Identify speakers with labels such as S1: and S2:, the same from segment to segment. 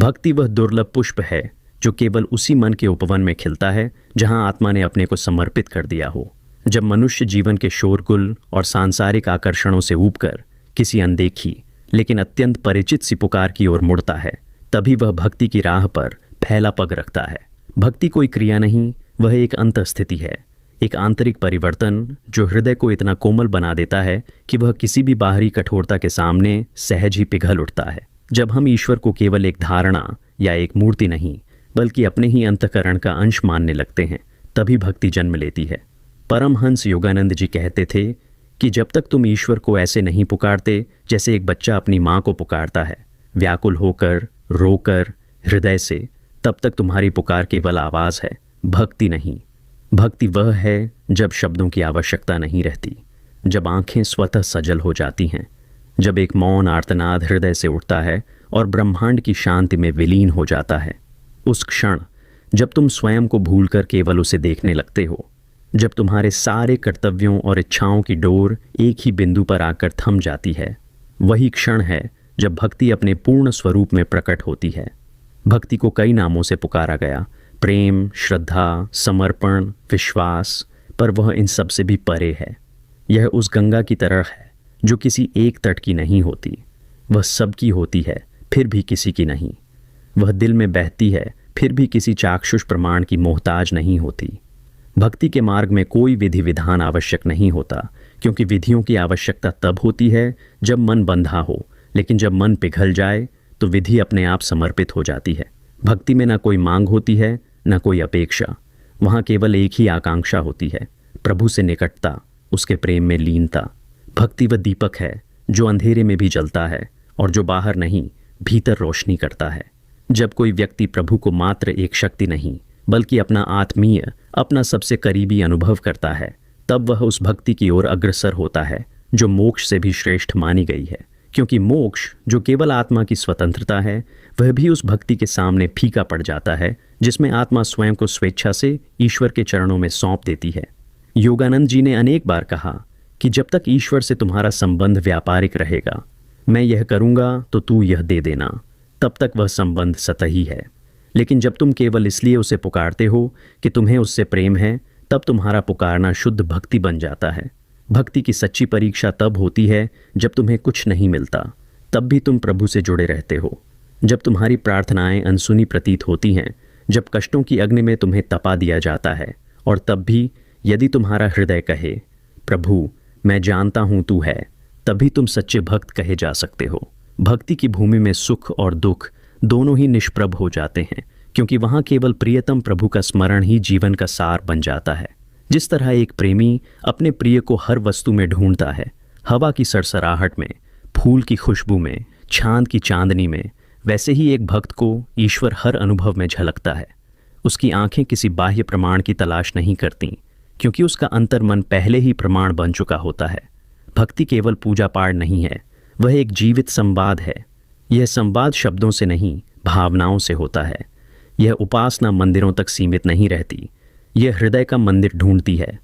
S1: भक्ति वह दुर्लभ पुष्प है जो केवल उसी मन के उपवन में खिलता है जहां आत्मा ने अपने को समर्पित कर दिया हो। जब मनुष्य जीवन के शोरगुल और सांसारिक आकर्षणों से ऊबकर किसी अनदेखी लेकिन अत्यंत परिचित सी पुकार की ओर मुड़ता है, तभी वह भक्ति की राह पर फैला पग रखता है। भक्ति कोई क्रिया नहीं, वह एक अंतःस्थिति है, एक आंतरिक परिवर्तन जो हृदय को इतना कोमल बना देता है कि वह किसी भी बाहरी कठोरता के सामने सहज ही पिघल उठता है। जब हम ईश्वर को केवल एक धारणा या एक मूर्ति नहीं बल्कि अपने ही अंतःकरण का अंश मानने लगते हैं, तभी भक्ति जन्म लेती है। परमहंस योगानंद जी कहते थे कि जब तक तुम ईश्वर को ऐसे नहीं पुकारते जैसे एक बच्चा अपनी माँ को पुकारता है, व्याकुल होकर, रोकर, हृदय से, तब तक तुम्हारी पुकार केवल आवाज़ है, भक्ति नहीं। भक्ति वह है जब शब्दों की आवश्यकता नहीं रहती, जब आंखें स्वतः सजल हो जाती हैं, जब एक मौन आर्तनाद हृदय से उठता है और ब्रह्मांड की शांति में विलीन हो जाता है। उस क्षण जब तुम स्वयं को भूलकर केवल उसे देखने लगते हो, जब तुम्हारे सारे कर्तव्यों और इच्छाओं की डोर एक ही बिंदु पर आकर थम जाती है, वही क्षण है जब भक्ति अपने पूर्ण स्वरूप में प्रकट होती है। भक्ति को कई नामों से पुकारा गया, प्रेम, श्रद्धा, समर्पण, विश्वास, पर वह इन सब से भी परे है। यह उस गंगा की तरह है जो किसी एक तट की नहीं होती, वह सबकी होती है फिर भी किसी की नहीं। वह दिल में बहती है फिर भी किसी चाक्षुष प्रमाण की मोहताज नहीं होती। भक्ति के मार्ग में कोई विधि विधान आवश्यक नहीं होता, क्योंकि विधियों की आवश्यकता तब होती है जब मन बंधा हो, लेकिन जब मन पिघल जाए तो विधि अपने आप समर्पित हो जाती है। भक्ति में न कोई मांग होती है, न कोई अपेक्षा, वहाँ केवल एक ही आकांक्षा होती है, प्रभु से निकटता, उसके प्रेम में लीनता। भक्ति वह दीपक है जो अंधेरे में भी जलता है और जो बाहर नहीं भीतर रोशनी करता है। जब कोई व्यक्ति प्रभु को मात्र एक शक्ति नहीं बल्कि अपना आत्मीय, अपना सबसे करीबी अनुभव करता है, तब वह उस भक्ति की ओर अग्रसर होता है जो मोक्ष से भी श्रेष्ठ मानी गई है, क्योंकि मोक्ष जो केवल आत्मा की स्वतंत्रता है, वह भी उस भक्ति के सामने फीका पड़ जाता है जिसमें आत्मा स्वयं को स्वेच्छा से ईश्वर के चरणों में सौंप देती है। योगानंद जी ने अनेक बार कहा कि जब तक ईश्वर से तुम्हारा संबंध व्यापारिक रहेगा, मैं यह करूँगा तो तू यह दे देना, तब तक वह संबंध सतही है। लेकिन जब तुम केवल इसलिए उसे पुकारते हो कि तुम्हें उससे प्रेम है, तब तुम्हारा पुकारना शुद्ध भक्ति बन जाता है। भक्ति की सच्ची परीक्षा तब होती है जब तुम्हें कुछ नहीं मिलता, तब भी तुम प्रभु से जुड़े रहते हो। जब तुम्हारी प्रार्थनाएं अनसुनी प्रतीत होती हैं, जब कष्टों की अग्नि में तुम्हें तपा दिया जाता है, और तब भी यदि तुम्हारा हृदय कहे, प्रभु मैं जानता हूँ तू है, तभी तुम सच्चे भक्त कहे जा सकते हो। भक्ति की भूमि में सुख और दुख दोनों ही निष्प्रभ हो जाते हैं, क्योंकि वहाँ केवल प्रियतम प्रभु का स्मरण ही जीवन का सार बन जाता है। जिस तरह एक प्रेमी अपने प्रिय को हर वस्तु में ढूंढता है, हवा की सरसराहट में, फूल की खुशबू में, चांद की चांदनी में, वैसे ही एक भक्त को ईश्वर हर अनुभव में झलकता है। उसकी आंखें किसी बाह्य प्रमाण की तलाश नहीं करती, क्योंकि उसका अंतर्मन पहले ही प्रमाण बन चुका होता है। भक्ति केवल पूजा पाठ नहीं है, वह एक जीवित संवाद है। यह संवाद शब्दों से नहीं, भावनाओं से होता है। यह उपासना मंदिरों तक सीमित नहीं रहती, यह हृदय का मंदिर ढूंढती है।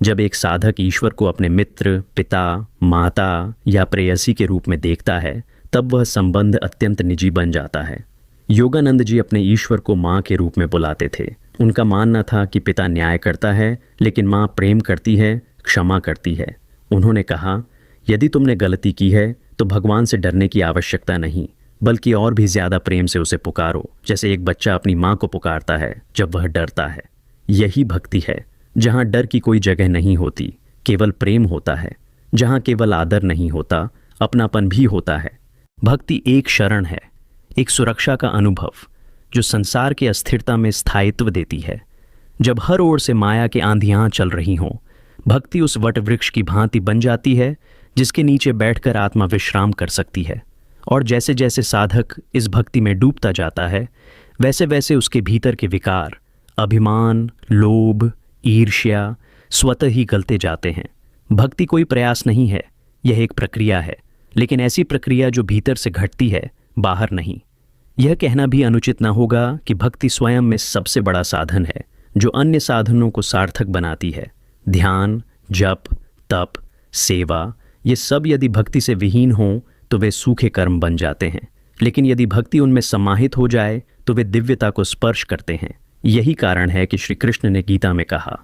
S1: जब एक साधक ईश्वर को अपने मित्र, पिता, माता या प्रेयसी के रूप में देखता है, तब वह संबंध अत्यंत निजी बन जाता है। योगानंद जी अपने ईश्वर को माँ के रूप में बुलाते थे। उनका मानना था कि पिता न्याय करता है, लेकिन माँ प्रेम करती है, क्षमा करती है। उन्होंने कहा, यदि तुमने गलती की है तो भगवान से डरने की आवश्यकता नहीं, बल्कि और भी ज़्यादा प्रेम से उसे पुकारो, जैसे एक बच्चा अपनी माँ को पुकारता है जब वह डरता है। यही भक्ति है, जहाँ डर की कोई जगह नहीं होती, केवल प्रेम होता है। जहाँ केवल आदर नहीं होता, अपनापन भी होता है। भक्ति एक शरण है, एक सुरक्षा का अनुभव जो संसार की अस्थिरता में स्थायित्व देती है। जब हर ओर से माया के आंधियाँ चल रही हों, भक्ति उस वट वृक्ष की भांति बन जाती है जिसके नीचे बैठकर आत्मा विश्राम कर सकती है। और जैसे जैसे साधक इस भक्ति में डूबता जाता है, वैसे वैसे उसके भीतर के विकार, अभिमान, लोभ, ईर्ष्या स्वतः ही गलते जाते हैं। भक्ति कोई प्रयास नहीं है, यह एक प्रक्रिया है, लेकिन ऐसी प्रक्रिया जो भीतर से घटती है, बाहर नहीं। यह कहना भी अनुचित न होगा कि भक्ति स्वयं में सबसे बड़ा साधन है जो अन्य साधनों को सार्थक बनाती है। ध्यान, जप, तप, सेवा, ये सब यदि भक्ति से विहीन हों तो वे सूखे कर्म बन जाते हैं। लेकिन यदि भक्ति उनमें समाहित हो जाए तो वे दिव्यता को स्पर्श करते हैं। यही कारण है कि श्री कृष्ण ने गीता में कहा,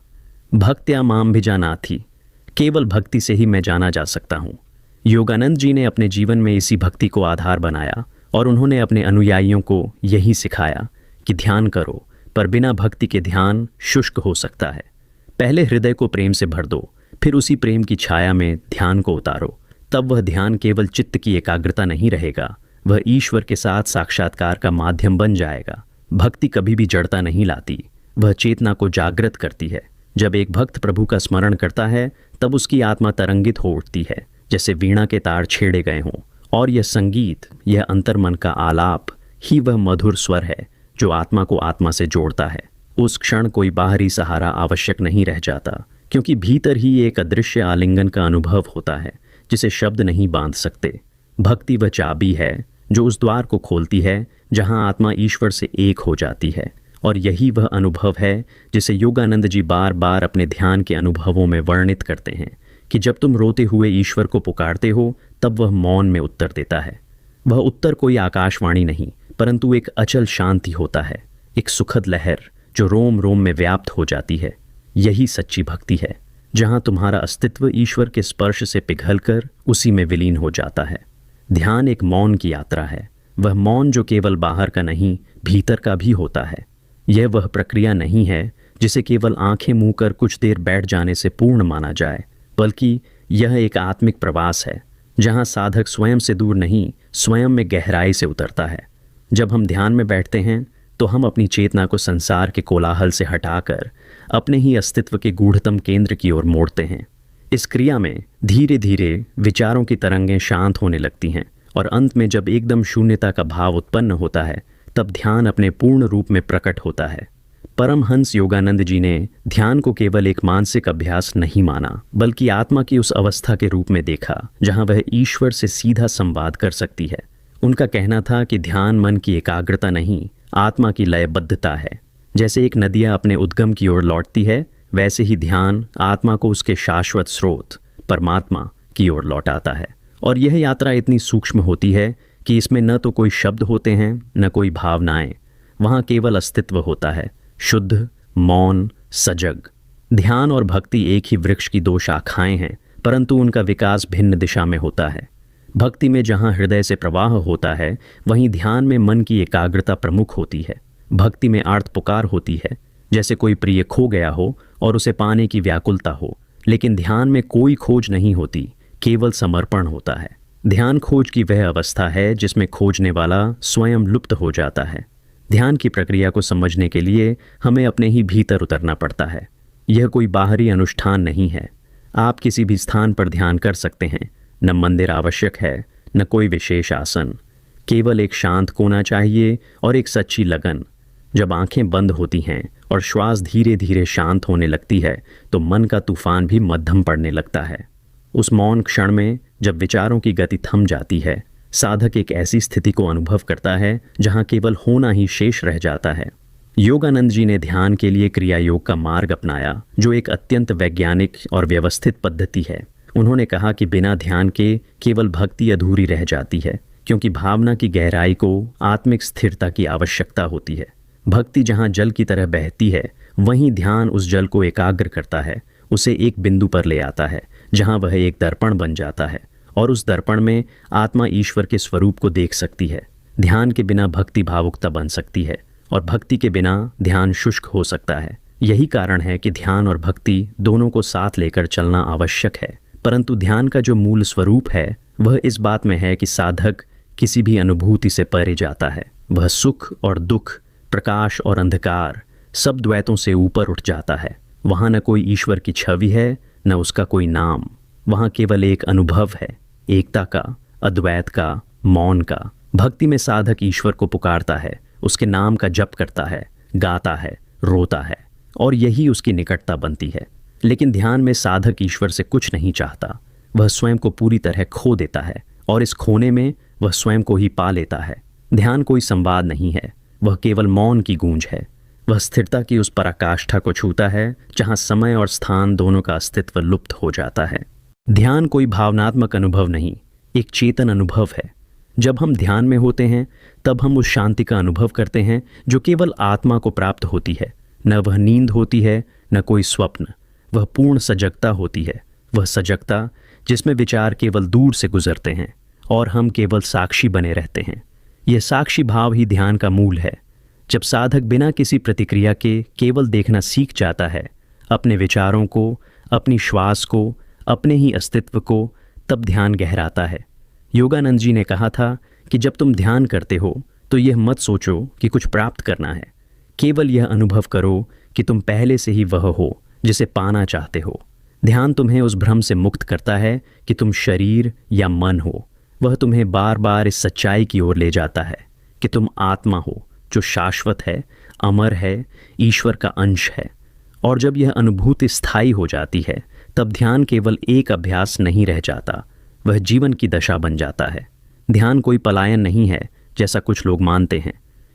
S1: भक्त्या माम भिजानाथि, केवल भक्ति से ही मैं जाना जा सकता हूँ। योगानंद जी ने अपने जीवन में इसी भक्ति को आधार बनाया और उन्होंने अपने अनुयायियों को यही सिखाया कि ध्यान करो, पर बिना भक्ति के ध्यान शुष्क हो सकता है। पहले हृदय को प्रेम से भर दो, फिर उसी प्रेम की छाया में ध्यान को उतारो। तब वह ध्यान केवल चित्त की एकाग्रता नहीं रहेगा, वह ईश्वर के साथ साक्षात्कार का माध्यम बन जाएगा। भक्ति कभी भी जड़ता नहीं लाती, वह चेतना को जागृत करती है। जब एक भक्त प्रभु का स्मरण करता है तब उसकी आत्मा तरंगित हो उठती है, जैसे वीणा के तार छेड़े गए हों। और यह संगीत, यह अंतर्मन का आलाप ही वह मधुर स्वर है जो आत्मा को आत्मा से जोड़ता है। उस क्षण कोई बाहरी सहारा आवश्यक नहीं रह जाता, क्योंकि भीतर ही एक अदृश्य आलिंगन का अनुभव होता है जिसे शब्द नहीं बांध सकते। भक्ति वह चाबी है जो उस द्वार को खोलती है जहां आत्मा ईश्वर से एक हो जाती है। और यही वह अनुभव है जिसे योगानंद जी बार बार अपने ध्यान के अनुभवों में वर्णित करते हैं कि जब तुम रोते हुए ईश्वर को पुकारते हो तब वह मौन में उत्तर देता है। वह उत्तर कोई आकाशवाणी नहीं, परंतु एक अचल शांति होता है, एक सुखद लहर जो रोम रोम में व्याप्त हो जाती है। यही सच्ची भक्ति है, जहां तुम्हारा अस्तित्व ईश्वर के स्पर्श से पिघलकर उसी में विलीन हो जाता है। ध्यान एक मौन की यात्रा है, वह मौन जो केवल बाहर का नहीं, भीतर का भी होता है। यह वह प्रक्रिया नहीं है जिसे केवल आंखें मूंद कर कुछ देर बैठ जाने से पूर्ण माना जाए, बल्कि यह एक आत्मिक प्रवास है जहां साधक स्वयं से दूर नहीं, स्वयं में गहराई से उतरता है। जब हम ध्यान में बैठते हैं तो हम अपनी चेतना को संसार के कोलाहल से हटाकर अपने ही अस्तित्व के गूढ़तम केंद्र की ओर मोड़ते हैं। इस क्रिया में धीरे धीरे विचारों की तरंगें शांत होने लगती हैं और अंत में जब एकदम शून्यता का भाव उत्पन्न होता है तब ध्यान अपने पूर्ण रूप में प्रकट होता है। परमहंस योगानंद जी ने ध्यान को केवल एक मानसिक अभ्यास नहीं माना, बल्कि आत्मा की उस अवस्था के रूप में देखा जहां वह ईश्वर से सीधा संवाद कर सकती है। उनका कहना था कि ध्यान मन की एकाग्रता नहीं, आत्मा की लयबद्धता है। जैसे एक नदियाँ अपने उद्गम की ओर लौटती है, वैसे ही ध्यान आत्मा को उसके शाश्वत स्रोत परमात्मा की ओर लौटाता है। और यह यात्रा इतनी सूक्ष्म होती है कि इसमें न तो कोई शब्द होते हैं, न कोई भावनाएं, वहाँ केवल अस्तित्व होता है, शुद्ध, मौन, सजग। ध्यान और भक्ति एक ही वृक्ष की दो शाखाएं हैं, परंतु उनका विकास भिन्न दिशा में होता है। भक्ति में जहाँ हृदय से प्रवाह होता है, वहीं ध्यान में मन की एकाग्रता प्रमुख होती है। भक्ति में आर्त पुकार होती है, जैसे कोई प्रिय खो गया हो और उसे पाने की व्याकुलता हो, लेकिन ध्यान में कोई खोज नहीं होती, केवल समर्पण होता है। ध्यान खोज की वह अवस्था है जिसमें खोजने वाला स्वयं लुप्त हो जाता है। ध्यान की प्रक्रिया को समझने के लिए हमें अपने ही भीतर उतरना पड़ता है। यह कोई बाहरी अनुष्ठान नहीं है। आप किसी भी स्थान पर ध्यान कर सकते हैं, न मंदिर आवश्यक है, न कोई विशेष आसन। केवल एक शांत कोना चाहिए और एक सच्ची लगन। जब आंखें बंद होती हैं और श्वास धीरे धीरे शांत होने लगती है तो मन का तूफान भी मध्यम पड़ने लगता है। उस मौन क्षण में जब विचारों की गति थम जाती है, साधक एक ऐसी स्थिति को अनुभव करता है जहां केवल होना ही शेष रह जाता है। योगानंद जी ने ध्यान के लिए क्रिया योग का मार्ग अपनाया, जो एक अत्यंत वैज्ञानिक और व्यवस्थित पद्धति है। उन्होंने कहा कि बिना ध्यान के केवल भक्ति अधूरी रह जाती है, क्योंकि भावना की गहराई को आत्मिक स्थिरता की आवश्यकता होती है। भक्ति जहाँ जल की तरह बहती है, वहीं ध्यान उस जल को एकाग्र करता है, उसे एक बिंदु पर ले आता है जहाँ वह एक दर्पण बन जाता है और उस दर्पण में आत्मा ईश्वर के स्वरूप को देख सकती है। ध्यान के बिना भक्ति भावुकता बन सकती है और भक्ति के बिना ध्यान शुष्क हो सकता है। यही कारण है कि ध्यान और भक्ति दोनों को साथ लेकर चलना आवश्यक है। परंतु ध्यान का जो मूल स्वरूप है वह इस बात में है कि साधक किसी भी अनुभूति से परे जाता है। वह सुख और दुख, प्रकाश और अंधकार, सब द्वैतों से ऊपर उठ जाता है। वहाँ न कोई ईश्वर की छवि है, न उसका कोई नाम। वहाँ केवल एक अनुभव है, एकता का, अद्वैत का, मौन का। भक्ति में साधक ईश्वर को पुकारता है, उसके नाम का जप करता है, गाता है, रोता है, और यही उसकी निकटता बनती है। लेकिन ध्यान में साधक ईश्वर से कुछ नहीं चाहता, वह स्वयं को पूरी तरह खो देता है और इस खोने में वह स्वयं को ही पा लेता है। ध्यान कोई संवाद नहीं है, वह केवल मौन की गूंज है। वह स्थिरता की उस पराकाष्ठा को छूता है जहाँ समय और स्थान दोनों का अस्तित्व लुप्त हो जाता है। ध्यान कोई भावनात्मक अनुभव नहीं, एक चेतन अनुभव है। जब हम ध्यान में होते हैं तब हम उस शांति का अनुभव करते हैं जो केवल आत्मा को प्राप्त होती है। न वह नींद होती है, न कोई स्वप्न। वह पूर्ण सजगता होती है, वह सजगता जिसमें विचार केवल दूर से गुजरते हैं और हम केवल साक्षी बने रहते हैं। यह साक्षी भाव ही ध्यान का मूल है। जब साधक बिना किसी प्रतिक्रिया के केवल देखना सीख जाता है, अपने विचारों को, अपनी श्वास को, अपने ही अस्तित्व को, तब ध्यान गहराता है। योगानंद जी ने कहा था कि जब तुम ध्यान करते हो तो यह मत सोचो कि कुछ प्राप्त करना है, केवल यह अनुभव करो कि तुम पहले से ही वह हो जिसे पाना चाहते हो। ध्यान तुम्हें उस भ्रम से मुक्त करता है कि तुम शरीर या मन हो। वह तुम्हें बार बार इस सच्चाई की ओर ले जाता है कि तुम आत्मा हो जो शाश्वत है, अमर है, ईश्वर का अंश है। और जब यह अनुभूति स्थायी हो जाती है तब ध्यान केवल एक अभ्यास नहीं रह जाता, वह जीवन की दशा बन जाता है। ध्यान कोई पलायन नहीं है जैसा कुछ लोग मानते हैं।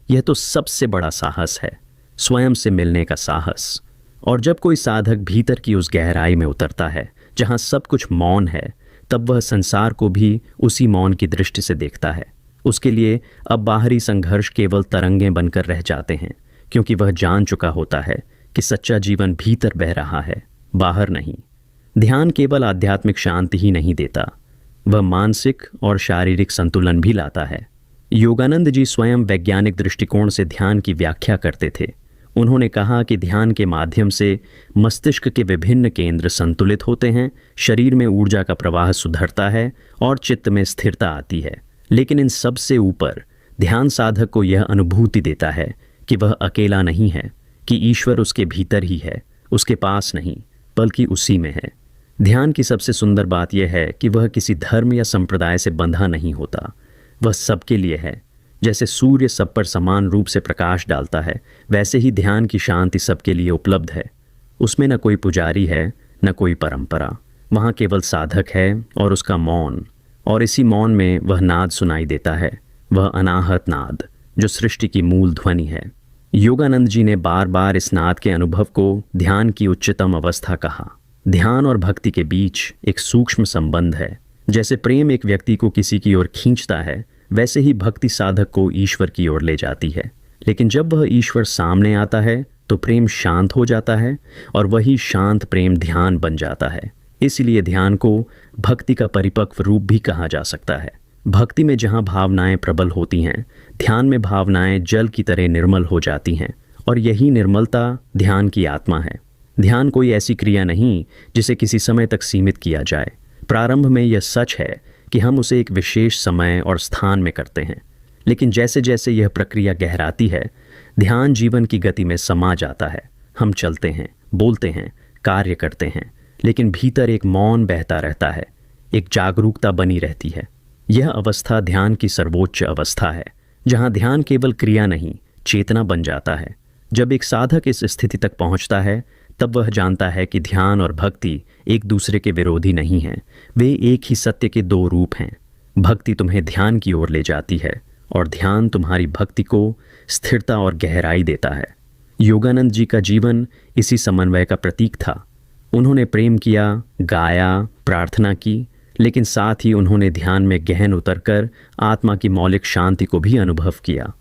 S1: यह तो सबसे बड़ा साहस है, स्वयं से मिलने का साहस। और जब कोई साधक भीतर की उस गहराई में उतरता है जहाँ सब कुछ मौन है, तब वह संसार को भी उसी मौन की दृष्टि से देखता है। उसके लिए अब बाहरी संघर्ष केवल तरंगें बनकर रह जाते हैं, क्योंकि वह जान चुका होता है कि सच्चा जीवन भीतर बह रहा है, बाहर नहीं। ध्यान केवल आध्यात्मिक शांति ही नहीं देता, वह मानसिक और शारीरिक संतुलन भी लाता है। योगानंद जी स्वयं वैज्ञानिक दृष्टिकोण से ध्यान की व्याख्या करते थे। उन्होंने कहा कि ध्यान के माध्यम से मस्तिष्क के विभिन्न केंद्र संतुलित होते हैं, शरीर में ऊर्जा का प्रवाह सुधरता है और चित्त में स्थिरता आती है। लेकिन इन सब से ऊपर ध्यान साधक को यह अनुभूति देता है कि वह अकेला नहीं है, कि ईश्वर उसके भीतर ही है, उसके पास नहीं बल्कि उसी में है। ध्यान की सबसे सुंदर बात यह है कि वह किसी धर्म या संप्रदाय से बंधा नहीं होता, वह सबके लिए है। जैसे सूर्य सब पर समान रूप से प्रकाश डालता है, वैसे ही ध्यान की शांति सबके लिए उपलब्ध है। उसमें न कोई पुजारी है, न कोई परंपरा, वहाँ केवल साधक है और उसका मौन। और इसी मौन में वह नाद सुनाई देता है, वह अनाहत नाद जो सृष्टि की मूल ध्वनि है। योगानंद जी ने बार बार इस नाद के अनुभव को ध्यान की उच्चतम अवस्था कहा। ध्यान और भक्ति के बीच एक सूक्ष्म संबंध है। जैसे प्रेम एक व्यक्ति को किसी की ओर खींचता है, वैसे ही भक्ति साधक को ईश्वर की ओर ले जाती है। लेकिन जब वह ईश्वर सामने आता है तो प्रेम शांत हो जाता है और वही शांत प्रेम ध्यान बन जाता है। इसलिए ध्यान को भक्ति का परिपक्व रूप भी कहा जा सकता है। भक्ति में जहाँ भावनाएं प्रबल होती हैं, ध्यान में भावनाएं जल की तरह निर्मल हो जाती हैं, और यही निर्मलता ध्यान की आत्मा है। ध्यान कोई ऐसी क्रिया नहीं जिसे किसी समय तक सीमित किया जाए। प्रारंभ में यह सच है कि हम उसे एक विशेष समय और स्थान में करते हैं, लेकिन जैसे जैसे यह प्रक्रिया गहराती है, ध्यान जीवन की गति में समा जाता है। हम चलते हैं, बोलते हैं, कार्य करते हैं, लेकिन भीतर एक मौन बहता रहता है, एक जागरूकता बनी रहती है। यह अवस्था ध्यान की सर्वोच्च अवस्था है, जहाँ ध्यान केवल क्रिया नहीं, चेतना बन जाता है। जब एक साधक इस स्थिति तक पहुँचता है, तब वह जानता है कि ध्यान और भक्ति एक दूसरे के विरोधी नहीं हैं, वे एक ही सत्य के दो रूप हैं। भक्ति तुम्हें ध्यान की ओर ले जाती है और ध्यान तुम्हारी भक्ति को स्थिरता और गहराई देता है। योगानंद जी का जीवन इसी समन्वय का प्रतीक था। उन्होंने प्रेम किया, गाया, प्रार्थना की, लेकिन साथ ही उन्होंने ध्यान में गहन उतरकर आत्मा की मौलिक शांति को भी अनुभव किया।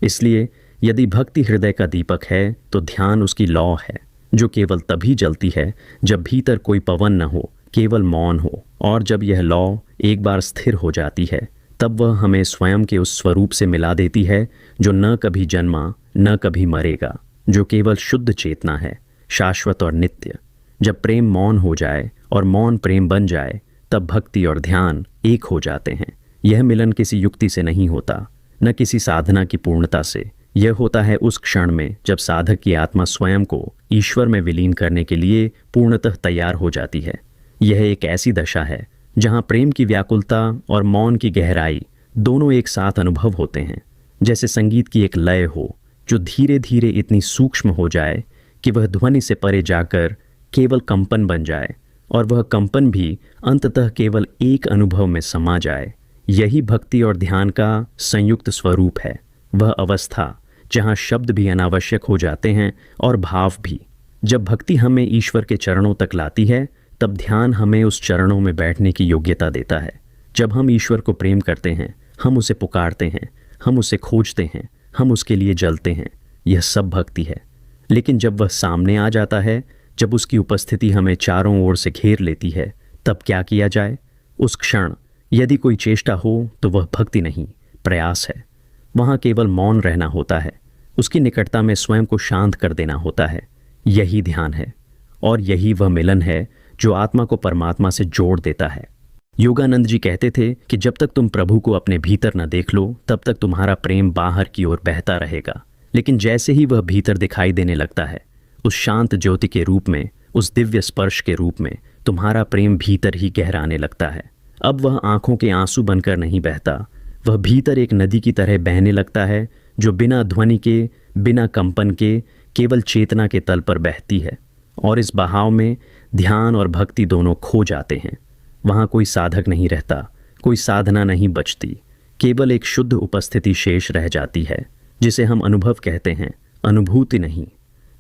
S1: इसलिए यदि भक्ति हृदय का दीपक है तो ध्यान उसकी लौ है, जो केवल तभी जलती है जब भीतर कोई पवन न हो, केवल मौन हो। और जब यह लौ एक बार स्थिर हो जाती है, तब वह हमें स्वयं के उस स्वरूप से मिला देती है जो न कभी जन्मा, न कभी मरेगा, जो केवल शुद्ध चेतना है, शाश्वत और नित्य। जब प्रेम मौन हो जाए और मौन प्रेम बन जाए, तब भक्ति और ध्यान एक हो जाते हैं। यह मिलन किसी युक्ति से नहीं होता, न किसी साधना की पूर्णता से। यह होता है उस क्षण में जब साधक की आत्मा स्वयं को ईश्वर में विलीन करने के लिए पूर्णतः तैयार हो जाती है। यह एक ऐसी दशा है जहाँ प्रेम की व्याकुलता और मौन की गहराई दोनों एक साथ अनुभव होते हैं। जैसे संगीत की एक लय हो जो धीरे धीरे इतनी सूक्ष्म हो जाए कि वह ध्वनि से परे जाकर केवल कंपन बन जाए, और वह कंपन भी अंततः केवल एक अनुभव में समा जाए। यही भक्ति और ध्यान का संयुक्त स्वरूप है, वह अवस्था जहाँ शब्द भी अनावश्यक हो जाते हैं और भाव भी। जब भक्ति हमें ईश्वर के चरणों तक लाती है, तब ध्यान हमें उस चरणों में बैठने की योग्यता देता है। जब हम ईश्वर को प्रेम करते हैं, हम उसे पुकारते हैं, हम उसे खोजते हैं, हम उसके लिए जलते हैं। यह सब भक्ति है। लेकिन जब वह सामने आ जाता है, जब उसकी उपस्थिति हमें चारों ओर से घेर लेती है, तब क्या किया जाए? उस क्षण यदि कोई चेष्टा हो तो वह भक्ति नहीं, प्रयास है। वहाँ केवल मौन रहना होता है, उसकी निकटता में स्वयं को शांत कर देना होता है। यही ध्यान है और यही वह मिलन है जो आत्मा को परमात्मा से जोड़ देता है। योगानंद जी कहते थे कि जब तक तुम प्रभु को अपने भीतर न देख लो, तब तक तुम्हारा प्रेम बाहर की ओर बहता रहेगा। लेकिन जैसे ही वह भीतर दिखाई देने लगता है, उस शांत ज्योति के रूप में, उस दिव्य स्पर्श के रूप में, तुम्हारा प्रेम भीतर ही गहराने लगता है। अब वह आंखों के आंसू बनकर नहीं बहता, वह भीतर एक नदी की तरह बहने लगता है, जो बिना ध्वनि के, बिना कंपन के, केवल चेतना के तल पर बहती है। और इस बहाव में ध्यान और भक्ति दोनों खो जाते हैं। वहाँ कोई साधक नहीं रहता, कोई साधना नहीं बचती, केवल एक शुद्ध उपस्थिति शेष रह जाती है, जिसे हम अनुभव कहते हैं, अनुभूति नहीं।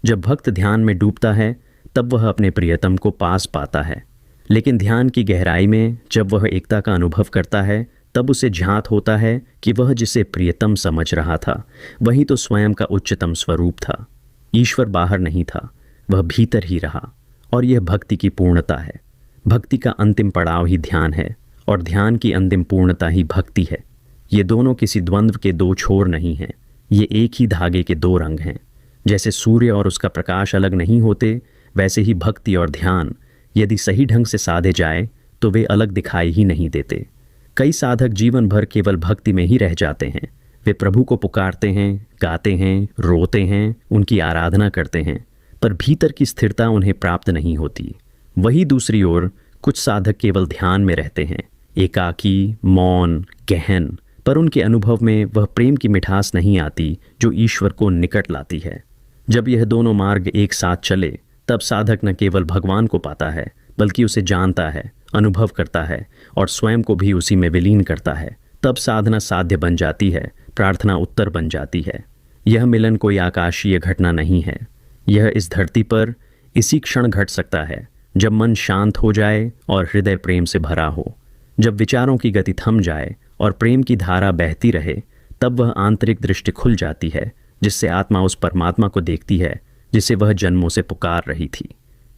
S1: जब भक्त ध्यान में डूबता है, तब वह अपने प्रियतम को पास पाता है। लेकिन ध्यान की गहराई में जब वह एकता का अनुभव करता है, तब उसे ज्ञात होता है कि वह जिसे प्रियतम समझ रहा था, वही तो स्वयं का उच्चतम स्वरूप था। ईश्वर बाहर नहीं था, वह भीतर ही रहा। और यह भक्ति की पूर्णता है। भक्ति का अंतिम पड़ाव ही ध्यान है, और ध्यान की अंतिम पूर्णता ही भक्ति है। ये दोनों किसी द्वंद्व के दो छोर नहीं हैं, ये एक ही धागे के दो रंग हैं। जैसे सूर्य और उसका प्रकाश अलग नहीं होते, वैसे ही भक्ति और ध्यान यदि सही ढंग से साधे जाए तो वे अलग दिखाई ही नहीं देते। कई साधक जीवन भर केवल भक्ति में ही रह जाते हैं। वे प्रभु को पुकारते हैं, गाते हैं, रोते हैं, उनकी आराधना करते हैं, पर भीतर की स्थिरता उन्हें प्राप्त नहीं होती। वही दूसरी ओर कुछ साधक केवल ध्यान में रहते हैं, एकाकी, मौन, गहन, पर उनके अनुभव में वह प्रेम की मिठास नहीं आती जो ईश्वर को निकट लाती है। जब यह दोनों मार्ग एक साथ चले, तब साधक न केवल भगवान को पाता है, बल्कि उसे जानता है, अनुभव करता है और स्वयं को भी उसी में विलीन करता है। तब साधना साध्य बन जाती है, प्रार्थना उत्तर बन जाती है। यह मिलन कोई आकाशीय घटना नहीं है, यह इस धरती पर इसी क्षण घट सकता है, जब मन शांत हो जाए और हृदय प्रेम से भरा हो। जब विचारों की गति थम जाए और प्रेम की धारा बहती रहे, तब वह आंतरिक दृष्टि खुल जाती है, जिससे आत्मा उस परमात्मा को देखती है जिसे वह जन्मों से पुकार रही थी।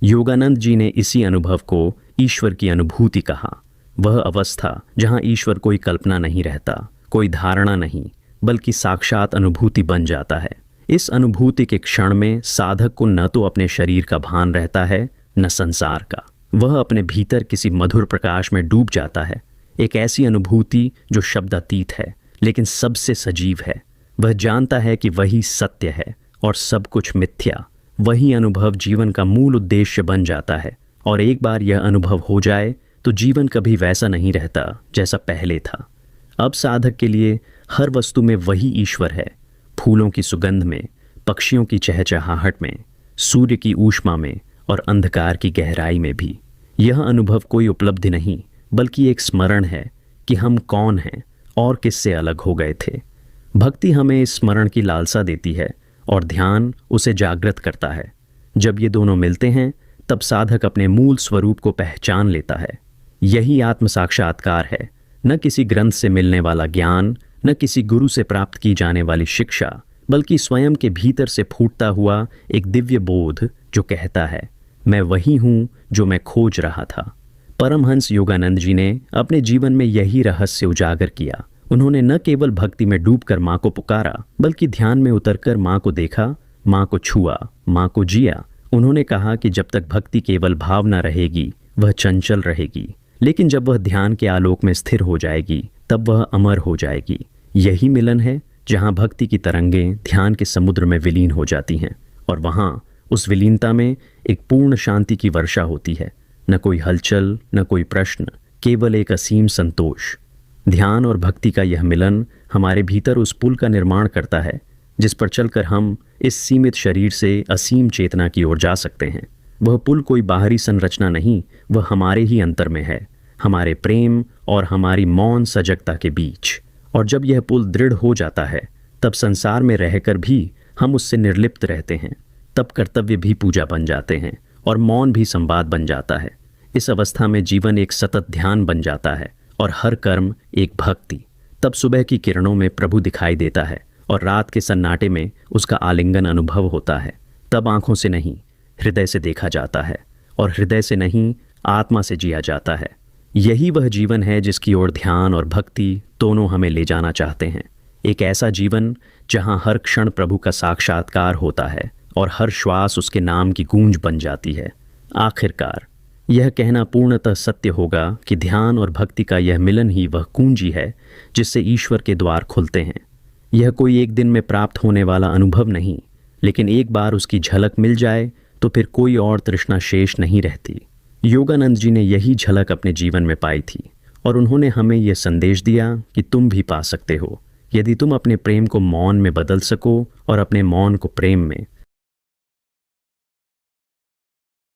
S1: योगानंद जी ने इसी अनुभव को ईश्वर की अनुभूति कहा। वह अवस्था जहाँ ईश्वर कोई कल्पना नहीं रहता, कोई धारणा नहीं, बल्कि साक्षात अनुभूति बन जाता है। इस अनुभूति के क्षण में साधक को न तो अपने शरीर का भान रहता है, न संसार का। वह अपने भीतर किसी मधुर प्रकाश में डूब जाता है। एक ऐसी अनुभूति जो शब्दातीत है, लेकिन सबसे सजीव है। वह जानता है कि वही सत्य है और सब कुछ मिथ्या। वही अनुभव जीवन का मूल उद्देश्य बन जाता है। और एक बार यह अनुभव हो जाए तो जीवन कभी वैसा नहीं रहता जैसा पहले था। अब साधक के लिए हर वस्तु में वही ईश्वर है, फूलों की सुगंध में, पक्षियों की चहचहाहट में, सूर्य की ऊष्मा में और अंधकार की गहराई में भी। यह अनुभव कोई उपलब्धि नहीं, बल्कि एक स्मरण है कि हम कौन हैं और किससे अलग हो गए थे। भक्ति हमें इस स्मरण की लालसा देती है और ध्यान उसे जागृत करता है। जब ये दोनों मिलते हैं, तब साधक अपने मूल स्वरूप को पहचान लेता है। यही आत्म साक्षात्कार है, न किसी ग्रंथ से मिलने वाला ज्ञान, न किसी गुरु से प्राप्त की जाने वाली शिक्षा, बल्कि स्वयं के भीतर से फूटता हुआ एक दिव्य बोध जो कहता है, मैं वही हूँ जो मैं खोज रहा था। परमहंस योगानंद जी ने अपने जीवन में यही रहस्य उजागर किया। उन्होंने न केवल भक्ति में डूबकर माँ को पुकारा, बल्कि ध्यान में उतरकर माँ को देखा, माँ को छुआ, माँ को जिया। उन्होंने कहा कि जब तक भक्ति केवल भावना रहेगी, वह चंचल रहेगी, लेकिन जब वह ध्यान के आलोक में स्थिर हो जाएगी, तब वह अमर हो जाएगी। यही मिलन है जहाँ भक्ति की तरंगें ध्यान के समुद्र में विलीन हो जाती हैं, और वहाँ उस विलीनता में एक पूर्ण शांति की वर्षा होती है। न कोई हलचल, न कोई प्रश्न, केवल एक असीम संतोष। ध्यान और भक्ति का यह मिलन हमारे भीतर उस पुल का निर्माण करता है जिस पर चलकर हम इस सीमित शरीर से असीम चेतना की ओर जा सकते हैं। वह पुल कोई बाहरी संरचना नहीं, वह हमारे ही अंतर में है, हमारे प्रेम और हमारी मौन सजगता के बीच। और जब यह पुल दृढ़ हो जाता है, तब संसार में रहकर भी हम उससे निर्लिप्त रहते हैं। तब कर्तव्य भी पूजा बन जाते हैं और मौन भी संवाद बन जाता है। इस अवस्था में जीवन एक सतत ध्यान बन जाता है और हर कर्म एक भक्ति। तब सुबह की किरणों में प्रभु दिखाई देता है और रात के सन्नाटे में उसका आलिंगन अनुभव होता है। तब आंखों से नहीं, हृदय से देखा जाता है, और हृदय से नहीं, आत्मा से जिया जाता है। यही वह जीवन है जिसकी ओर ध्यान और भक्ति दोनों हमें ले जाना चाहते हैं। एक ऐसा जीवन जहां हर क्षण प्रभु का साक्षात्कार होता है और हर श्वास उसके नाम की गूंज बन जाती है। आखिरकार यह कहना पूर्णतः सत्य होगा कि ध्यान और भक्ति का यह मिलन ही वह कुंजी है जिससे ईश्वर के द्वार खुलते हैं। यह कोई एक दिन में प्राप्त होने वाला अनुभव नहीं, लेकिन एक बार उसकी झलक मिल जाए तो फिर कोई और तृष्णा शेष नहीं रहती। योगानंद जी ने यही झलक अपने जीवन में पाई थी और उन्होंने हमें यह संदेश दिया कि तुम भी पा सकते हो, यदि तुम अपने प्रेम को मौन में बदल सको और अपने मौन को प्रेम में,